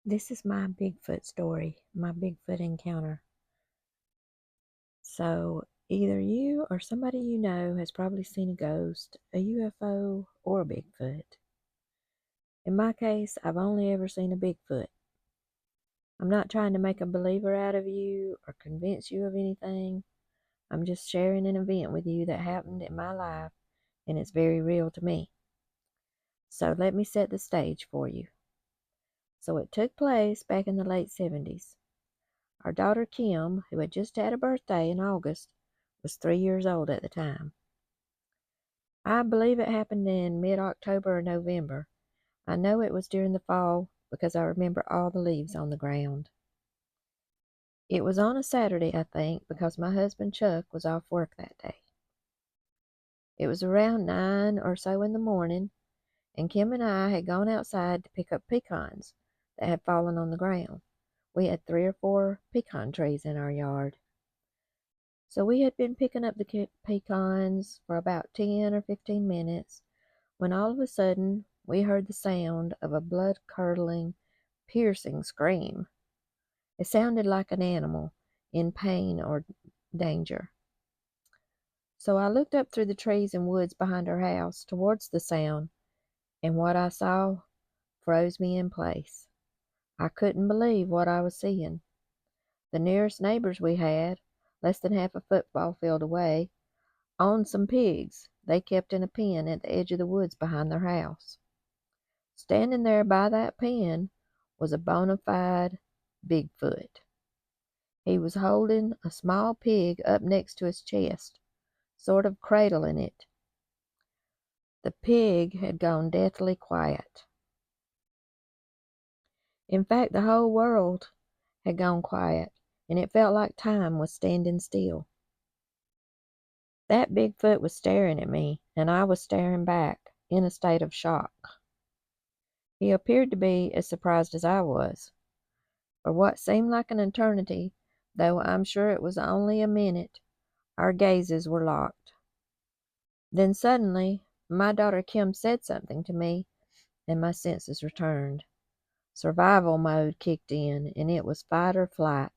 This is my Bigfoot story, my Bigfoot encounter. So, either you or somebody you know has probably seen a ghost, a UFO, or a Bigfoot. In my case, I've only ever seen a Bigfoot. I'm not trying to make a believer out of you or convince you of anything. I'm just sharing an event with you that happened in my life, and it's very real to me. So, let me set the stage for you. So, it took place back in the late 70's. Our daughter Kim, who had just had a birthday in August, was 3 years old at the time. I believe it happened in mid-October or November. I know it was during the fall because I remember all the leaves on the ground. It was on a Saturday, I think, because my husband Chuck was off work that day. It was around 9 or so in the morning, and Kim and I had gone outside to pick up pecans that had fallen on the ground. We had 3 or 4 pecan trees in our yard. So we had been picking up the pecans for about 10 or 15 minutes when all of a sudden we heard the sound of a blood-curdling, piercing scream. It sounded like an animal in pain or danger. So I looked up through the trees and woods behind our house towards the sound, and what I saw froze me in place. I couldn't believe what I was seeing. The nearest neighbors we had, less than half a football field away, owned some pigs they kept in a pen at the edge of the woods behind their house. Standing there by that pen was a bona fide Bigfoot. He was holding a small pig up next to his chest, sort of cradling it. The pig had gone deathly quiet. In fact, the whole world had gone quiet, and it felt like time was standing still. That Bigfoot was staring at me, and I was staring back, in a state of shock. He appeared to be as surprised as I was. For what seemed like an eternity, though I'm sure it was only a minute, our gazes were locked. Then suddenly, my daughter Kim said something to me, and my senses returned. Survival mode kicked in, and it was fight or flight.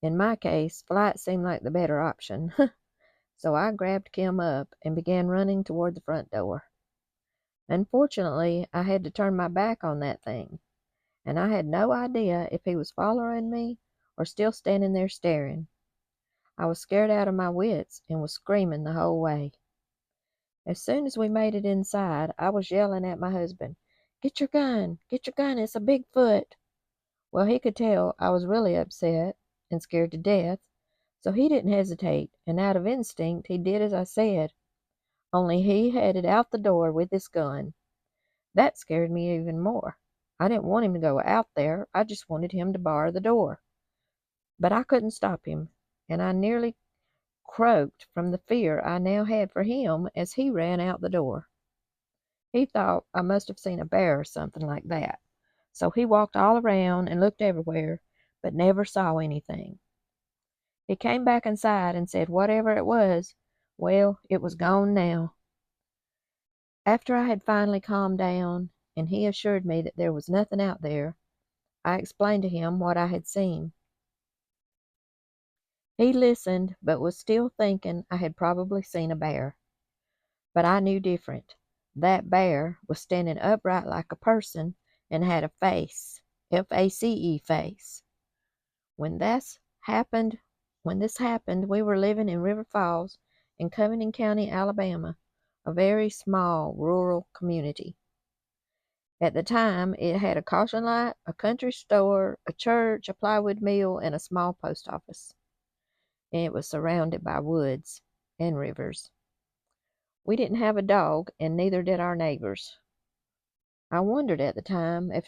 In my case, flight seemed like the better option, so I grabbed Kim up and began running toward the front door. Unfortunately, I had to turn my back on that thing, and I had no idea if he was following me or still standing there staring. I was scared out of my wits and was screaming the whole way. As soon as we made it inside, I was yelling at my husband, "Get your gun! Get your gun! It's a Bigfoot!" Well, he could tell I was really upset and scared to death, so he didn't hesitate, and out of instinct he did as I said, only he headed out the door with his gun. That scared me even more. I didn't want him to go out there, I just wanted him to bar the door. But I couldn't stop him, and I nearly croaked from the fear I now had for him as he ran out the door. He thought I must have seen a bear or something like that, so he walked all around and looked everywhere, but never saw anything. He came back inside and said whatever it was, well, it was gone now. After I had finally calmed down, and he assured me that there was nothing out there, I explained to him what I had seen. He listened, but was still thinking I had probably seen a bear. But I knew different. That bear was standing upright like a person and had a face, F-A-C-E face. When this happened, we were living in River Falls in Covington County, Alabama, a very small rural community. At the time, it had a caution light, a country store, a church, a plywood mill, and a small post office. And it was surrounded by woods and rivers. We didn't have a dog, and neither did our neighbors. I wondered at the time if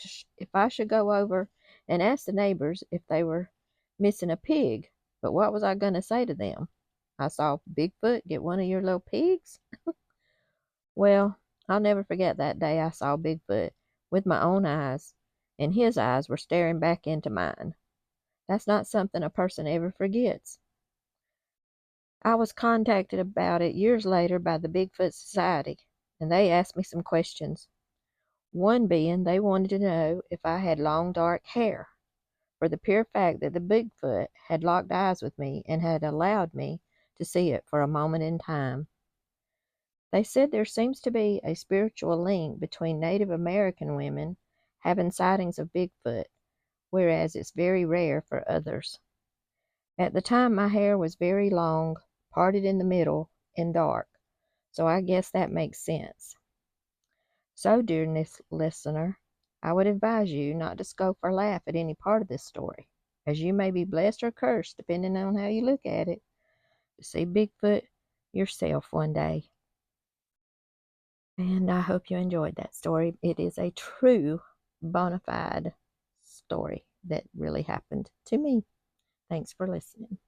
I should go over and ask the neighbors if they were missing a pig, but what was I going to say to them? I saw Bigfoot get one of your little pigs? Well, I'll never forget that day I saw Bigfoot with my own eyes, and his eyes were staring back into mine. That's not something a person ever forgets. I was contacted about it years later by the Bigfoot Society, and they asked me some questions. One being they wanted to know if I had long dark hair, for the pure fact that the Bigfoot had locked eyes with me and had allowed me to see it for a moment in time. They said there seems to be a spiritual link between Native American women having sightings of Bigfoot, whereas it's very rare for others. At the time, my hair was very long, parted in the middle, and dark, so I guess that makes sense. So, dear listener, I would advise you not to scoff or laugh at any part of this story, as you may be blessed or cursed, depending on how you look at it, to see Bigfoot yourself one day. And I hope you enjoyed that story. It is a true, bona fide story that really happened to me. Thanks for listening.